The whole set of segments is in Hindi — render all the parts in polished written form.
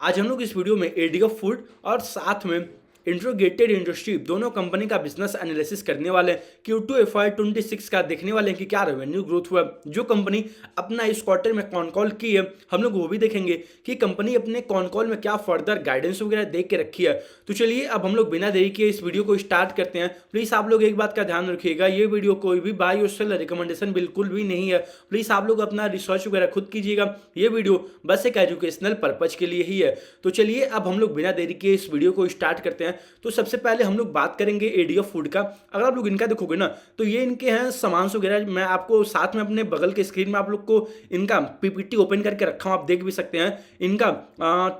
आज हम लोग इस वीडियो में एडियो फूड और साथ में इंट्रोगेटेड इंडस्ट्री दोनों कंपनी का बिजनेस एनालिसिस करने वाले हैं। Q2 FY26 का देखने वाले हैं कि क्या रेवेन्यू ग्रोथ हुआ, जो कंपनी अपना इस क्वार्टर में कौन कॉल की है हम लोग वो भी देखेंगे कि कंपनी अपने कौन कॉल में क्या फर्दर गाइडेंस वगैरह देख के रखी है। तो चलिए अब हम लोग बिना देरी किए इस वीडियो को स्टार्ट करते हैं। प्लीज़ आप लोग एक बात का ध्यान रखिएगा, ये वीडियो कोई भी बाय और सेल रिकमेंडेशन बिल्कुल भी नहीं है। प्लीज़ आप लोग अपना रिसर्च वगैरह खुद कीजिएगा, ये वीडियो बस एक एजुकेशनल पर्पज के लिए ही है। तो चलिए अब हम लोग बिना देरी किए इस वीडियो को स्टार्ट करते हैं। तो सबसे पहले हम लोग बात करेंगे एडीएफ फूड का। अगर आप लोग इनका देखोगे ना तो ये इनके हैं सामान वगैरह, मैं आपको साथ में अपने बगल के स्क्रीन में आप लोग को इनका पीपीटी ओपन करके रखा हूं, आप देख भी सकते हैं। इनका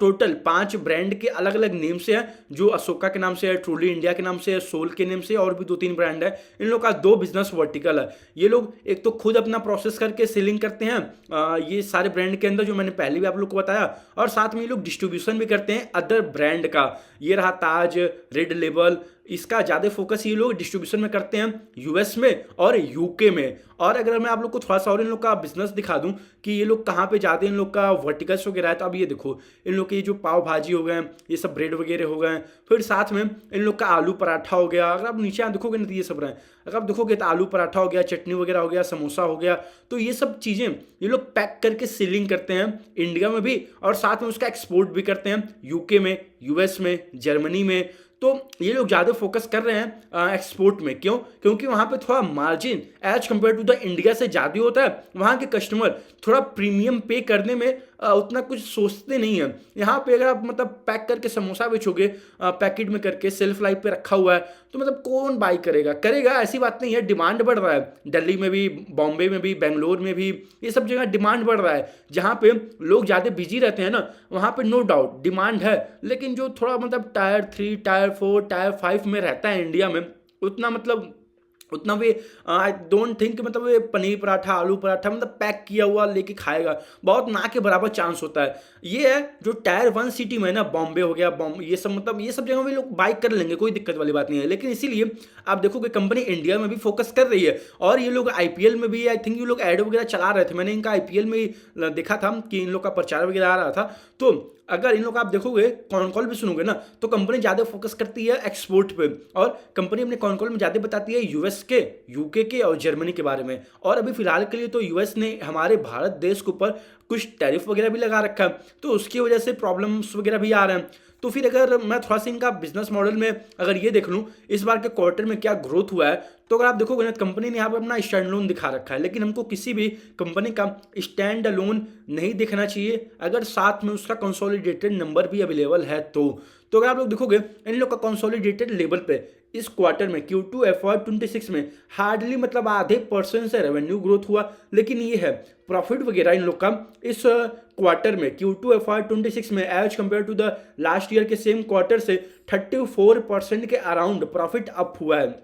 टोटल 5 ब्रांड के अलग अलग नेम से है, जो अशोका के नाम से है, ट्रूली इंडिया के नाम से है, सोल के नेम से, और भी 2-3 ब्रांड है। इन लोग का 2 बिजनेस वर्टिकल है। ये लोग एक तो खुद अपना प्रोसेस करके सेलिंग करते हैं ये सारे ब्रांड के अंदर, जो मैंने पहले भी आप लोग को बताया, और साथ में ये लोग डिस्ट्रीब्यूशन भी करते हैं अदर ब्रांड का। ये रहा ताज, रेड लेबल, इसका ज़्यादा फोकस ये लोग डिस्ट्रीब्यूशन में करते हैं यूएस में और यूके में। और अगर मैं आप लोग को थोड़ा सा और इन लोग का बिजनेस दिखा दूं कि ये लोग कहाँ पे जाते हैं, इन लोग का वर्टिकल्स वगैरह है, तो अब ये देखो इन लोग के जो पाव भाजी हो गए, ये सब ब्रेड वगैरह हो गए, फिर साथ में इन लोग का आलू पराठा हो गया। अगर आप नीचे देखोगे ना तो ये सब रहे, अगर आप देखोगे तो आलू पराठा हो गया, चटनी वगैरह हो गया, समोसा हो गया। तो ये सब चीज़ें ये लोग पैक करके सेलिंग करते हैं इंडिया में भी, और साथ में उसका एक्सपोर्ट भी करते हैं यूके में, यूएस में, जर्मनी में। तो ये लोग ज़्यादा फोकस कर रहे हैं एक्सपोर्ट में। क्यों? क्योंकि वहाँ पे थोड़ा margin as compare to the India से ज़्यादा होता है। वहाँ के कस्टमर थोड़ा प्रीमियम पे करने में उतना कुछ सोचते नहीं है। यहाँ पे अगर आप मतलब पैक करके समोसा बेचोगे पैकेट में करके, सेल्फ लाइफ पे रखा हुआ है, तो मतलब कौन बाई करेगा? करेगा, ऐसी बात नहीं है। डिमांड बढ़ रहा है, दिल्ली में भी, बॉम्बे में भी, बेंगलोर में भी, ये सब जगह डिमांड बढ़ रहा है। जहाँ पे लोग ज़्यादा बिजी रहते हैं ना, वहाँ पे नो डाउट डिमांड है। लेकिन जो थोड़ा मतलब टायर 3, टायर 4, टायर 5 में रहता है इंडिया में, उतना वे आई डोंट थिंक मतलब वे पनीर पराठा, आलू पराठा मतलब पैक किया हुआ लेके खाएगा। बहुत ना के बराबर चांस होता है। ये है जो टायर 1 सिटी में ना, बॉम्बे हो गया, ये सब मतलब ये सब जगह में लोग बाइक कर लेंगे, कोई दिक्कत वाली बात नहीं है। लेकिन इसीलिए आप देखोगे कंपनी इंडिया में भी फोकस कर रही है। और ये लोग आईपीएल में भी, आई थिंक ये लोग एड वगैरह चला रहे थे, मैंने इनका आईपीएल में देखा था कि इन लोग का प्रचार वगैरह आ रहा था। तो अगर इन लोग आप देखोगे, कॉन कॉल भी सुनोगे ना, तो कंपनी ज़्यादा फोकस करती है एक्सपोर्ट पे, और कंपनी अपने कॉन कॉल में ज़्यादा बताती है यूएस के, यूके के और जर्मनी के बारे में। और अभी फिलहाल के लिए तो यूएस ने हमारे भारत देश के ऊपर कुछ टैरिफ वगैरह भी लगा रखा है, तो उसकी वजह से प्रॉब्लम्स वगैरह भी आ रहे हैं। तो फिर अगर मैं थोड़ा सा इनका बिजनेस मॉडल में अगर ये देख लूँ इस बार के क्वार्टर में क्या ग्रोथ हुआ है, तो अगर आप देखोगे ना, कंपनी ने यहाँ पर अपना स्टैंड लोन दिखा रखा है। लेकिन हमको किसी भी कंपनी का स्टैंड लोन नहीं दिखना चाहिए अगर साथ में उसका कंसोलिडेटेड नंबर भी अवेलेबल है तो अगर आप लोग देखोगे इन लोग का कंसोलिडेटेड लेवल पे इस क्वार्टर में Q2 FY26 में हार्डली मतलब आधे % से रेवेन्यू ग्रोथ हुआ। लेकिन ये है प्रॉफिट वगैरह इन लोग का इस क्वार्टर में Q2 FY26 में as compare to the last year के सेम क्वार्टर से 34% के अराउंड प्रॉफिट अप हुआ है।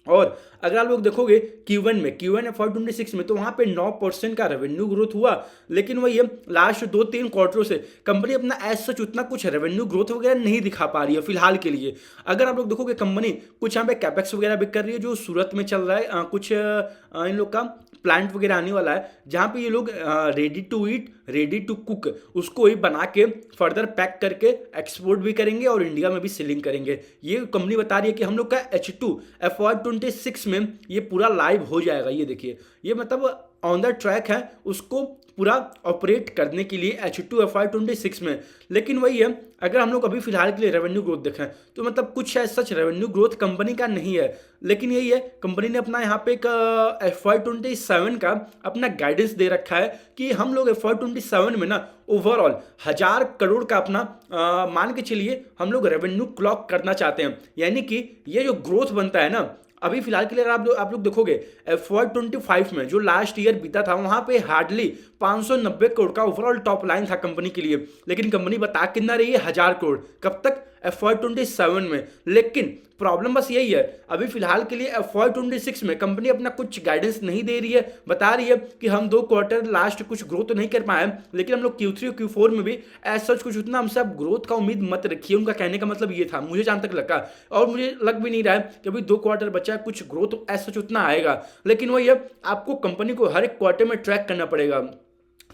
और अगर आप लोग देखोगे Q1 FY26 में, तो वहाँ पे 9% का रेवेन्यू ग्रोथ हुआ। लेकिन वही है, लास्ट 2-3 क्वार्टरों से कंपनी अपना एज सच उतना कुछ रेवेन्यू ग्रोथ वगैरह नहीं दिखा पा रही है फिलहाल के लिए। अगर आप लोग देखोगे कंपनी कुछ यहाँ पे कैपेक्स वगैरह भी कर रही है, जो सूरत में चल रहा है, कुछ इन लोग का प्लांट वगैरह आने वाला है, जहाँ पे ये लोग ready to eat, ready to cook उसको ही बना के फर्दर पैक करके एक्सपोर्ट भी करेंगे और इंडिया में भी सेलिंग करेंगे। ये कंपनी बता रही है कि हम लोग का H2 FY26 में ये पूरा लाइव हो जाएगा। ये देखिए, ये मतलब ऑन द ट्रैक है उसको पूरा ऑपरेट करने के लिए H2 FY26 में। लेकिन वही है, अगर हम लोग अभी फिलहाल के लिए रेवेन्यू ग्रोथ देखें तो मतलब कुछ सच रेवेन्यू ग्रोथ कंपनी का नहीं है। लेकिन यही है, कंपनी ने अपना यहाँ पे एक FY27 का अपना गाइडेंस दे रखा है कि हम लोग FY27 में ना ओवरऑल 1000 करोड़ का अपना मान के चलिए हम लोग रेवेन्यू क्लॉक करना चाहते हैं। यानी कि ये जो ग्रोथ बनता है ना, अभी फिलहाल के लिए अगर आप लोग देखोगे FY25 में जो लास्ट ईयर बीता था, वहां पे हार्डली 590 करोड़ का ओवरऑल टॉप लाइन था कंपनी के लिए। लेकिन कंपनी बता कितना रही है, 1000 करोड़। कब तक? FY27 में। लेकिन प्रॉब्लम बस यही है, अभी फिलहाल के लिए FY26 में कंपनी अपना कुछ गाइडेंस नहीं दे रही है। बता रही है कि हम 2 क्वार्टर लास्ट कुछ ग्रोथ तो नहीं कर पाए, लेकिन हम लोग Q3 और Q4 में भी एज सच कुछ उतना हमसे आप ग्रोथ का उम्मीद मत रखिए। उनका कहने का मतलब ये था, मुझे जहां तक लगा, और मुझे लग भी नहीं रहा है कि अभी 2 क्वार्टर बचा है कुछ ग्रोथ एज सच उतना आएगा। लेकिन वही है, आपको कंपनी को हर एक क्वार्टर में ट्रैक करना पड़ेगा।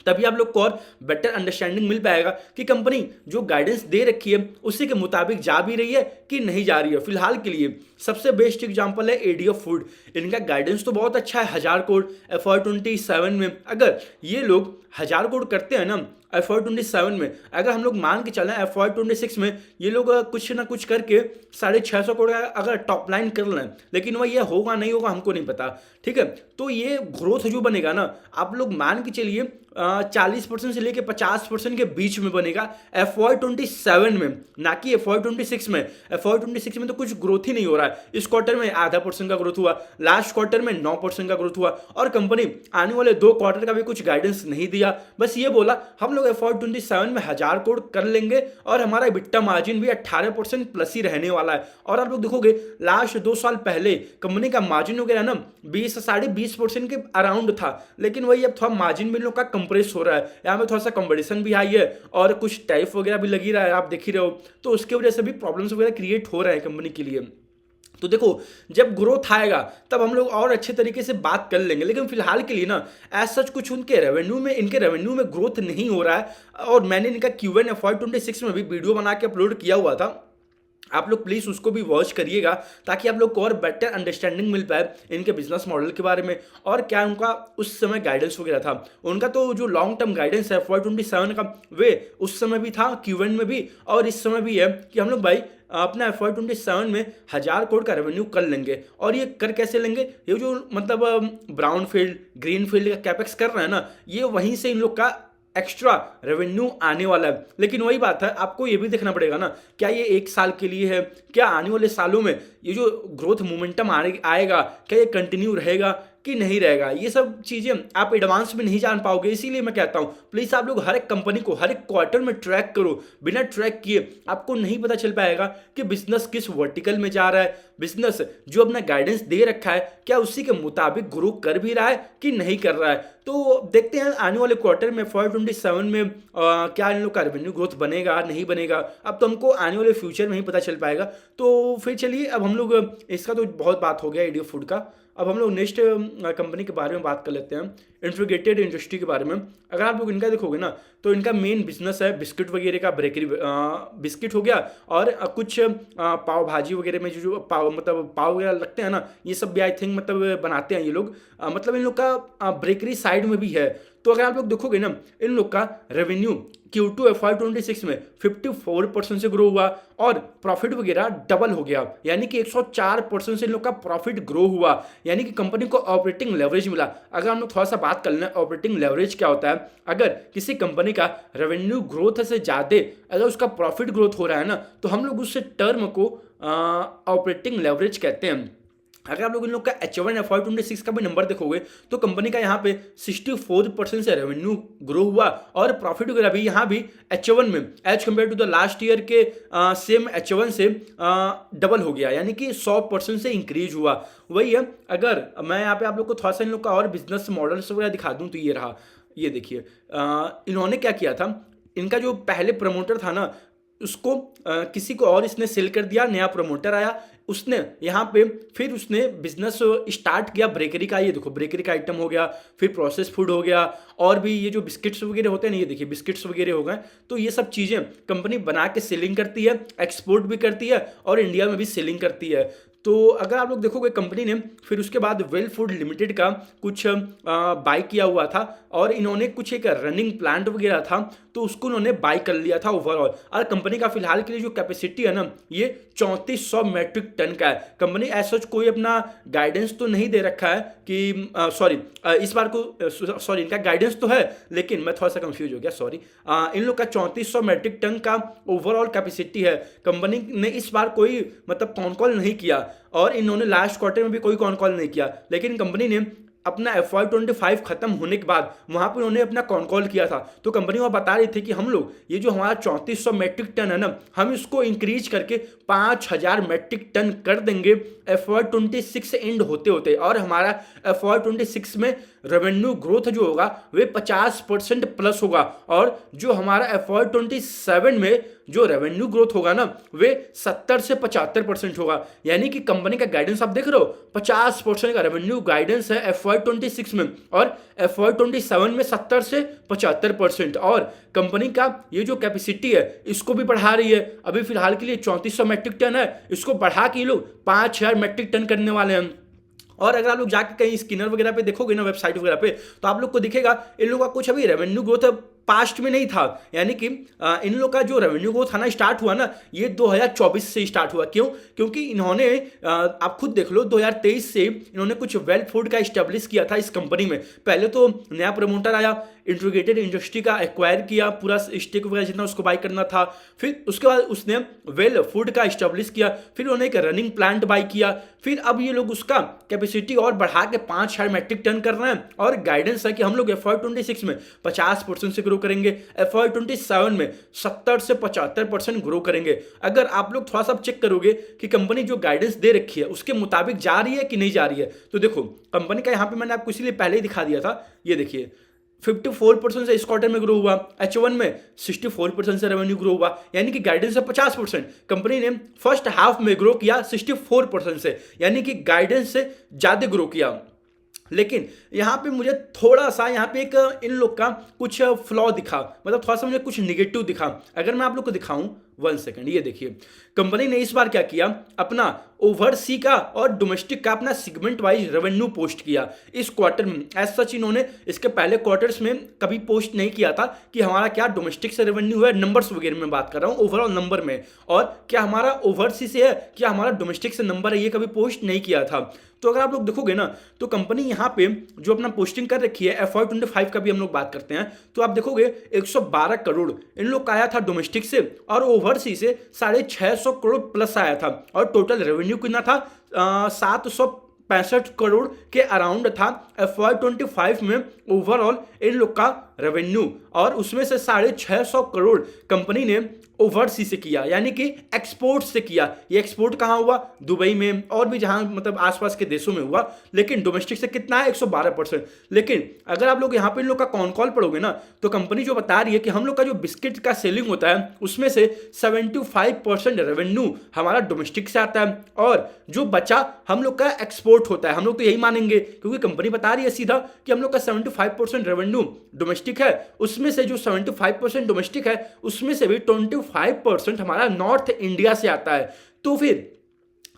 तभी आप लोग को और बेटर अंडरस्टैंडिंग मिल पाएगा कि कंपनी जो गाइडेंस दे रखी है उसी के मुताबिक जा भी रही है कि नहीं जा रही है। फिलहाल के लिए सबसे बेस्ट एग्जांपल है एडीएफ फूड। इनका गाइडेंस तो बहुत अच्छा है, 1000 करोड़ FY27 में। अगर ये लोग 1000 करोड़ करते हैं ना FY27 में, अगर हम लोग मान के चलें FY26 में ये लोग कुछ ना कुछ करके 650 करोड़ अगर टॉप लाइन कर लें, लेकिन वह ये होगा नहीं होगा हमको नहीं पता, ठीक है। तो ये ग्रोथ जो बनेगा ना, आप लोग मान के चलिए 40% से लेके 50% के बीच में बनेगा FY27 में, ना कि FY26 में। FY26 में तो कुछ ग्रोथ ही नहीं हो रहा है। इस क्वार्टर में ½ % का ग्रोथ हुआ, लास्ट क्वार्टर में 9% का ग्रोथ हुआ, और कंपनी आने वाले 2 क्वार्टर का भी कुछ गाइडेंस नहीं दिया। बस ये बोला हम लोग FY27 में 1000 करोड़ कर लेंगे और हमारा EBITDA मार्जिन भी 18% प्लस ही रहने वाला है। और आप लोग देखोगे लास्ट 2 साल पहले कंपनी का मार्जिन वगैरह ना 20-20% के अराउंड था, लेकिन वही अब थोड़ा मार्जिन भी लोग का कंप्रेस हो रहा है। यहाँ में थोड़ा सा कंपटीशन भी हाई है और कुछ टैरिफ वगैरह भी लगी रहा है, आप देख ही रहे हो। तो उसकी वजह से भी प्रॉब्लम्स वगैरह क्रिएट हो रहे हैं कंपनी के लिए। तो देखो जब ग्रोथ आएगा तब हम लोग और अच्छे तरीके से बात कर लेंगे, लेकिन फिलहाल के लिए ना एज सच कुछ इनके रेवेन्यू में ग्रोथ नहीं हो रहा है। और मैंने इनका Q1 FY26 में भी वीडियो बना के अपलोड किया हुआ था, आप लोग प्लीज़ उसको भी वॉच करिएगा ताकि आप लोग को और बेटर अंडरस्टैंडिंग मिल पाए इनके बिजनेस मॉडल के बारे में और क्या उनका उस समय गाइडेंस वगैरह था। उनका तो जो लॉन्ग टर्म गाइडेंस है FY27 का, वे उस समय भी था Q1 में भी और इस समय भी है कि हम लोग भाई अपना FY27 में 1000 करोड़ का रेवेन्यू कर लेंगे। और ये कर कैसे लेंगे, ये जो मतलब ब्राउन फील्ड ग्रीन फील्ड का कैपेक्स कर रहे हैं ना, ये वहीं से इन लोग का एक्स्ट्रा रेवेन्यू आने वाला है। लेकिन वही बात है, आपको ये भी देखना पड़ेगा ना, क्या ये 1 साल के लिए है, क्या आने वाले सालों में ये जो ग्रोथ मोमेंटम आएगा क्या ये कंटिन्यू रहेगा कि नहीं रहेगा। ये सब चीज़ें आप एडवांस में नहीं जान पाओगे। इसीलिए मैं कहता हूँ प्लीज़ आप लोग हर एक कंपनी को हर एक क्वार्टर में ट्रैक करो। बिना ट्रैक किए आपको नहीं पता चल पाएगा कि बिजनेस किस वर्टिकल में जा रहा है, बिजनेस जो अपना गाइडेंस दे रखा है क्या उसी के मुताबिक ग्रो कर भी रहा है कि नहीं कर रहा है। तो देखते हैं आने वाले क्वार्टर में FY27 में क्या इन लोग का रेवेन्यू ग्रोथ बनेगा नहीं बनेगा। अब तो हमको आने वाले फ्यूचर में ही पता चल पाएगा। तो फिर चलिए, अब हम लोग इसका तो बहुत बात हो गया एडीएफ फूड का, अब हम लोग नेक्स्ट कंपनी के बारे में बात कर लेते हैं, इंटीग्रेटेड इंडस्ट्री के बारे में। अगर आप लोग इनका देखोगे ना तो इनका मेन बिजनेस है बिस्किट वगैरह का, बेकरी बिस्किट हो गया और कुछ पाव भाजी वगैरह में जो पाव मतलब पाव वगैरह लगते हैं ना, ये सब भी आई थिंक मतलब बनाते हैं ये लोग, मतलब इन लोग का बेकरी साइड में भी है। तो अगर आप लोग देखोगे ना इन लोग का रेवेन्यू Q2 FY26 में 54% से ग्रो हुआ और प्रॉफिट वगैरह डबल हो गया, यानी कि 104% से इन लोग का प्रॉफिट ग्रो हुआ, यानी कि कंपनी को ऑपरेटिंग लेवरेज मिला। अगर हम लोग थोड़ा सा बात कर लें ऑपरेटिंग लेवरेज क्या होता है, अगर किसी कंपनी का रेवेन्यू ग्रोथ से ज़्यादा अगर उसका प्रॉफिट ग्रोथ हो रहा है ना, तो हम लोग उस टर्म को ऑपरेटिंग लेवरेज कहते हैं। अगर आप लोग इन लोग का H1 FY26 का भी नंबर देखोगे तो कंपनी का यहाँ पे 64% से रेवेन्यू ग्रो हुआ और प्रॉफिट वगैरह भी यहाँ भी H1 में as compare to the last year के सेम H1 से डबल हो गया, यानी कि 100% से इंक्रीज हुआ। वही है, अगर मैं यहाँ पे आप लोग को थोड़ा सा इन लोग का और बिजनेस मॉडल्स वगैरह दिखा दूँ तो ये रहा, ये देखिए इन्होंने क्या किया था, इनका जो पहले प्रमोटर था ना उसको किसी को और इसने सेल कर दिया, नया प्रमोटर आया, उसने यहाँ पे फिर उसने बिजनेस स्टार्ट किया बेकरी का। ये देखो बेकरी का आइटम हो गया, फिर प्रोसेस फूड हो गया, और भी ये जो बिस्किट्स वगैरह होते हैं ना, ये देखिए बिस्किट्स वगैरह हो गए। तो ये सब चीज़ें कंपनी बना के सेलिंग करती है, एक्सपोर्ट भी करती है और इंडिया में भी सेलिंग करती है। तो अगर आप लोग देखोगे कंपनी ने फिर उसके बाद वेल फूड लिमिटेड का कुछ बाय किया हुआ था और इन्होंने कुछ एक रनिंग प्लांट वगैरह था तो उसको उन्होंने बाय कर लिया था ओवरऑल। और कंपनी का फिलहाल के लिए जो कैपेसिटी है ना ये 3400 मेट्रिक टन का है। कंपनी ऐसा कोई अपना गाइडेंस तो नहीं दे रखा है कि इस बार को इनका गाइडेंस तो है, लेकिन मैं थोड़ा सा कंफ्यूज हो गया, सॉरी। इन लोग का 3400 मेट्रिक टन का ओवरऑल कैपेसिटी है। कंपनी ने इस बार कोई मतलब कॉन कॉल नहीं किया और इन्होंने लास्ट क्वार्टर में भी कोई कॉन कॉल नहीं किया, लेकिन कंपनी ने अपना FY25 खत्म होने के बाद वहां पर उन्होंने अपना कॉन कॉल किया था। तो कंपनी वहाँ बता रही थी कि हम लोग ये जो हमारा 3400 मेट्रिक टन है ना, हम इसको इंक्रीज करके 5000 मेट्रिक टन कर देंगे FY26 एंड होते होते, और हमारा FY26 में रेवेन्यू ग्रोथ जो होगा वे 50% प्लस होगा, और जो हमारा FY27 में जो रेवेन्यू ग्रोथ होगा ना वे 70 से 75% होगा। यानी कि कंपनी का गाइडेंस आप देख रहे हो 50% का रेवेन्यू गाइडेंस है FY26 में, और FY27 में 70 से 75%। और कंपनी का ये जो कैपेसिटी है इसको भी बढ़ा रही है। अभी फिलहाल के लिए 3400 मैट्रिक टन है, इसको बढ़ा के ये लोग 5000 मैट्रिक टन करने वाले हैं। और अगर आप लोग जाके कहीं स्किनर वगैरह पे देखोगे ना, वेबसाइट वगैरह पे, तो आप लोग को दिखेगा इन लोगों का कुछ अभी रेवेन्यू ग्रोथ पास्ट में नहीं था। यानी कि इन लोग का जो रेवेन्यू ग्रोथ आना स्टार्ट हुआ ना ये 2024 से स्टार्ट हुआ। क्यों? क्योंकि इन्होंने आप खुद देख लो 2023 से इन्होंने कुछ वेल फूड का इस्टेब्लिश किया था इस कंपनी में। पहले तो नया प्रमोटर आया, इंटीग्रेटेड इंडस्ट्री का एक्वायर किया, पूरा स्टेक वगैरह जितना उसको बाई करना था। फिर उसके बाद उसने वेल फूड का इस्टेब्लिश किया, फिर उन्होंने एक रनिंग प्लांट बाई किया, फिर अब ये लोग उसका कैपेसिटी और बढ़ा के 5000 मैट्रिक टन कर रहे हैं। और गाइडेंस है कि हम लोग FY26 में 50% से ग्रो करेंगे, FY27 में 70 से 75% ग्रो करेंगे। अगर आप लोग थोड़ा सा चेक करोगे कि कंपनी जो गाइडेंस दे रखी है उसके मुताबिक जा रही है कि नहीं जा रही है, तो देखो कंपनी का यहाँ पे मैंने आपको इसीलिए पहले ही दिखा दिया था। ये देखिए 54% से इस क्वार्टर में ग्रो हुआ, H1 में 64% से रेवेन्यू ग्रो हुआ, यानी कि गाइडेंस है 50%। कंपनी ने फर्स्ट हाफ में ग्रो किया 64% से, यानी कि गाइडेंस से ज़्यादा ग्रो किया। लेकिन यहाँ पे मुझे थोड़ा सा यहाँ पे एक इन लोग का कुछ फ्लॉ दिखा, मतलब थोड़ा सा मुझे कुछ निगेटिव दिखा। अगर मैं आप लोग को दिखाऊं 1 सेकंड, ये देखिए कंपनी ने इस बार क्या किया, अपना ओवरसी का और डोमेस्टिक का अपना सेगमेंट वाइज रेवेन्यू पोस्ट किया इस क्वार्टर में। एज सच इन्होंने इसके पहले क्वार्टर्स में कभी पोस्ट नहीं किया था कि हमारा क्या डोमेस्टिक से रेवेन्यू है, नंबर्स वगैरह में बात कर रहा हूँ, ओवरऑल नंबर में, और क्या हमारा ओवरसी से है, क्या हमारा डोमेस्टिक से नंबर है, ये कभी पोस्ट नहीं किया था। तो अगर आप लोग देखोगे ना तो कंपनी यहाँ पे जो अपना पोस्टिंग कर रखी है, FY25 का भी हम लोग बात करते हैं, तो आप देखोगे 112 करोड़ इन लोग का आया था डोमेस्टिक से, और ओवरसी से 650 करोड़ प्लस आया था। और टोटल रेवेन्यू कितना था 765 करोड़ के अराउंड था FY25 में ओवरऑल इन लोग का रेवेन्यू। और उसमें से 650 करोड़ कंपनी ने ओवरसी से किया, यानी कि एक्सपोर्ट से किया। ये एक्सपोर्ट कहाँ हुआ? दुबई में, और भी जहाँ मतलब आसपास के देशों में हुआ। लेकिन डोमेस्टिक से कितना है? 112%। लेकिन अगर आप लोग यहाँ पे इन लोग का कॉन कॉल पढ़ोगे ना तो कंपनी जो बता रही है कि हम लोग का जो बिस्किट का सेलिंग होता है उसमें से 75% रेवेन्यू हमारा डोमेस्टिक से आता है, और जो बचा हम लोग का एक्सपोर्ट होता है। हम लोग तो यही मानेंगे क्योंकि कंपनी बता रही है सीधा कि हम लोग का 75% रेवेन्यू डोमेस्टिक है, उसमें से जो 75% डोमेस्टिक है उसमें से भी 25% हमारा नॉर्थ इंडिया से आता है। तो फिर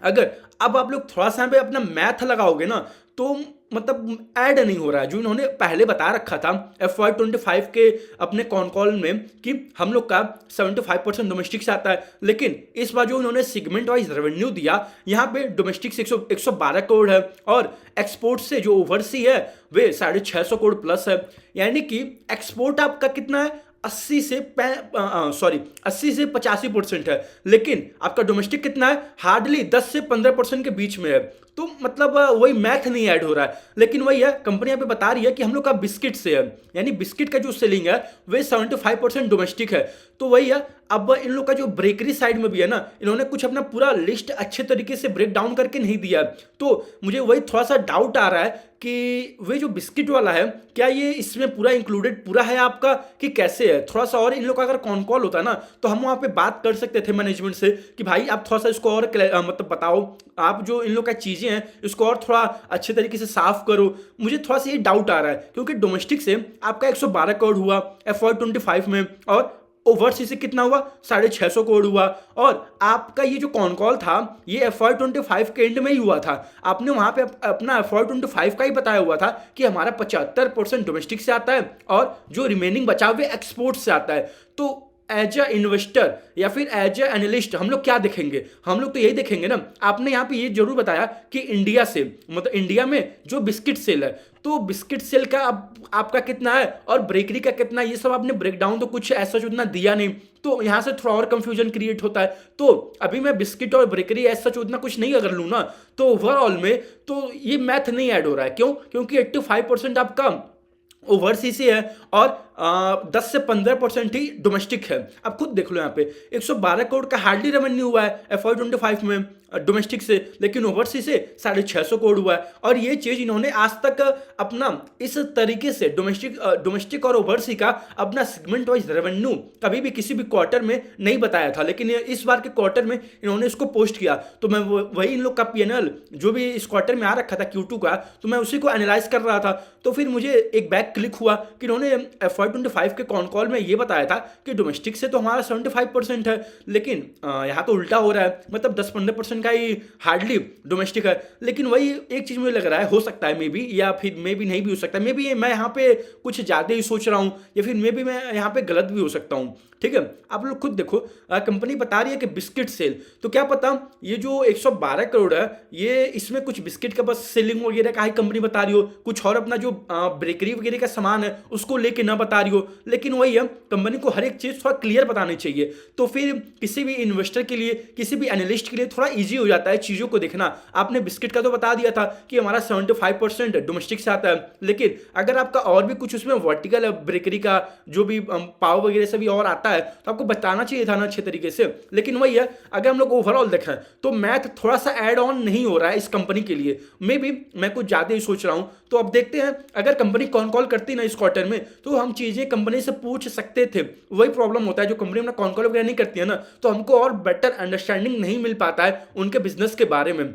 अगर अब आप लोग थोड़ा सा पे अपना मैथ लगाओगे ना तो मतलब ऐड नहीं हो रहा है जो इन्होंने पहले बता रखा था FY25 के अपने कॉन कॉल में कि हम लोग का 75% डोमेस्टिक से आता है। लेकिन इस बार जो इन्होंने सेगमेंट वाइज रेवेन्यू दिया यहाँ पे डोमेस्टिक से 112 करोड़ है, और एक्सपोर्ट से जो ओवरसी है वे 650 करोड़ प्लस है। यानी कि एक्सपोर्ट आपका कितना है 80 से 85% है, लेकिन आपका डोमेस्टिक कितना है हार्डली 10 से 15% के बीच में है। तो मतलब वही मैथ नहीं ऐड हो रहा है। लेकिन वही है, कंपनी यहाँ पे बता रही है कि हम लोग का बिस्किट से है, यानी बिस्किट का जो सेलिंग है वे 75% डोमेस्टिक है। तो वही है, अब इन लोग का जो ब्रेकरी साइड में भी है ना, इन्होंने कुछ अपना पूरा लिस्ट अच्छे तरीके से ब्रेक डाउन करके नहीं दिया। तो मुझे वही थोड़ा सा डाउट आ रहा है कि वे जो बिस्किट वाला है क्या ये इसमें पूरा इंक्लूडेड पूरा है आपका कि कैसे है। थोड़ा सा और इन लोग का अगर कॉन कॉल होता ना तो हम वहाँ पे बात कर सकते थे मैनेजमेंट से कि भाई आप थोड़ा सा इसको और मतलब बताओ, आप जो इन लोग का चीज़ें हैं इसको और थोड़ा अच्छे तरीके से साफ करो। मुझे थोड़ा सा ये डाउट आ रहा है क्योंकि डोमेस्टिक से आपका 112 करोड़ हुआ FY25 में, और ओवरसीज से कितना हुआ 650 करोड़ हुआ। और आपका ये जो कॉन कॉल था ये FY25 के एंड में ही हुआ था। आपने वहां पे अपना FY25 का ही बताया हुआ था कि हमारा 75% डोमेस्टिक से आता है और जो रिमेनिंग बचा हुए एक्सपोर्ट से आता है। तो एज अ इन्वेस्टर या फिर एज अ एनालिस्ट हम लोग क्या देखेंगे? हम लोग तो यही देखेंगे ना। आपने यहाँ पे ये जरूर बताया कि इंडिया से मतलब इंडिया में जो बिस्किट सेल है तो बिस्किट सेल का आपका कितना है और बेकरी का कितना है, ये सब आपने ब्रेकडाउन तो कुछ ऐसा उतना दिया नहीं। तो यहाँ से थोड़ा और कंफ्यूजन क्रिएट होता है। तो अभी मैं बिस्किट और बेकरी ऐसा उतना कुछ नहीं अगर लूँ ना तो ओवरऑल में तो ये मैथ नहीं ऐड हो रहा है। क्यों? क्योंकि 85% आपका ओवरसी से है और 10 से 15% ही डोमेस्टिक है। अब खुद देख लो यहाँ पे 112 करोड़ का हार्डली रेवेन्यू हुआ है FY25 में डोमेस्टिक से, लेकिन ओवरसीज से 650 करोड़ हुआ है। और ये चीज इन्होंने आज तक अपना इस तरीके से डोमेस्टिक और ओवरसी का अपना सेगमेंट वाइज रेवेन्यू कभी भी किसी भी क्वार्टर में नहीं बताया था, लेकिन इस बार के क्वार्टर में इन्होंने इसको पोस्ट किया। तो मैं वही इन लोग का पीएनएल जो भी इस क्वार्टर में आ रखा था Q2 का, तो मैं उसी को एनालाइज कर रहा था। तो फिर मुझे एक बैक क्लिक हुआ कि इन्होंने FY25 के कॉन कॉल में ये बताया था कि डोमेस्टिक से तो हमारा 75% है, लेकिन यहाँ तो उल्टा हो रहा है, मतलब 10-15% का ही हार्डली डोमेस्टिक है। लेकिन वही एक चीज मुझे लग रहा है, हो सकता है मे बी, या फिर मे बी नहीं भी हो सकता है, मे बी मैं यहाँ पे कुछ ज्यादा ही सोच रहा हूँ, या फिर मे बी मैं यहाँ पे गलत भी हो सकता हूँ। ठीक है, आप लोग खुद देखो, कंपनी बता रही है कि बिस्किट सेल, तो क्या पता ये जो 112 करोड़ है ये इसमें कुछ बिस्किट का बस सेलिंग वगैरह का ही कंपनी बता रही हो, कुछ और अपना जो बेकरी वगैरह का सामान है उसको लेके ना बता रही हो। लेकिन वही है, कंपनी को हर एक चीज थोड़ा क्लियर बतानी चाहिए, तो फिर किसी भी इन्वेस्टर के लिए, किसी भी एनालिस्ट के लिए थोड़ा ईजी हो जाता है चीजों को देखना। आपने बिस्किट का तो बता दिया था कि हमारा 75% डोमेस्टिक से आता है, लेकिन अगर आपका और भी कुछ उसमें वर्टिकल है, बेकरी का जो भी पाव वगैरह से भी और आता है, तो आपको बताना चाहिए था ना अच्छे तरीके से। लेकिन वही है, अगर हम लोग ओवरऑल देखें तो मैथ थोड़ा सा ऐड ऑन नहीं हो रहा है इस कंपनी के लिए। मे बी मैं कुछ ज्यादा ही सोच रहा हूं, तो अब देखते हैं, अगर कंपनी कॉन कॉल करती ना इस क्वार्टर में तो हम चीजें कंपनी से पूछ सकते थे। वही प्रॉब्लम होता है, जो कंपनी अपना कॉन कॉल वगैरह नहीं करती है ना, तो हमको और बेटर अंडरस्टैंडिंग नहीं मिल पाता है उनके बिजनेस के बारे में।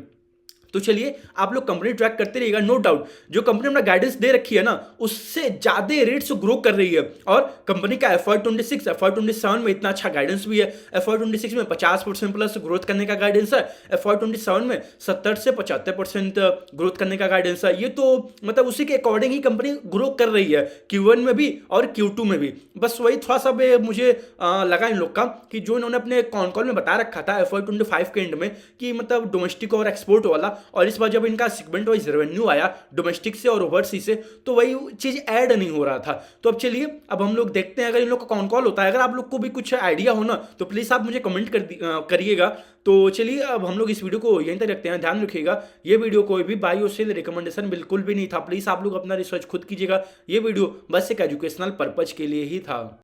तो चलिए, आप लोग कंपनी ट्रैक करते रहिएगा। नो डाउट जो कंपनी अपना गाइडेंस दे रखी है ना, उससे ज्यादा रेट से ग्रो कर रही है। और कंपनी का FY26 FY27 में इतना अच्छा गाइडेंस भी है। FY26 में 50% प्लस ग्रोथ करने का गाइडेंस है, FY27 में 70 से 75% ग्रोथ करने का गाइडेंस है। ये तो मतलब उसी के अकॉर्डिंग ही कंपनी ग्रो कर रही है, Q1 में भी और Q2 में भी। बस वही थोड़ा सा मुझे लगा इन लोग का कि जो इन्होंने अपने कॉन कॉल में बता रखा था FY25 के एंड में कि मतलब डोमेस्टिक और एक्सपोर्ट वाला, और इस बार जब इनका सेगमेंट वाइज रेवेन्यू आया डोमेस्टिक से और ओवरसीज से, तो वही चीज ऐड नहीं हो रहा था। तो अब चलिए, अब हम लोग देखते हैं अगर इन लोग का कॉन कॉल होता है। अगर आप लोग को भी कुछ आइडिया हो ना, तो प्लीज आप मुझे कमेंट करिएगा। तो चलिए, अब हम लोग इस वीडियो को यहीं तक रखते हैं। ध्यान रखिएगा, ये वीडियो कोई भी बाई और सेल रिकमेंडेशन बिल्कुल भी नहीं था। प्लीज आप लोग अपना रिसर्च खुद कीजिएगा। ये वीडियो बस एक एजुकेशनल पर्पज के लिए ही था।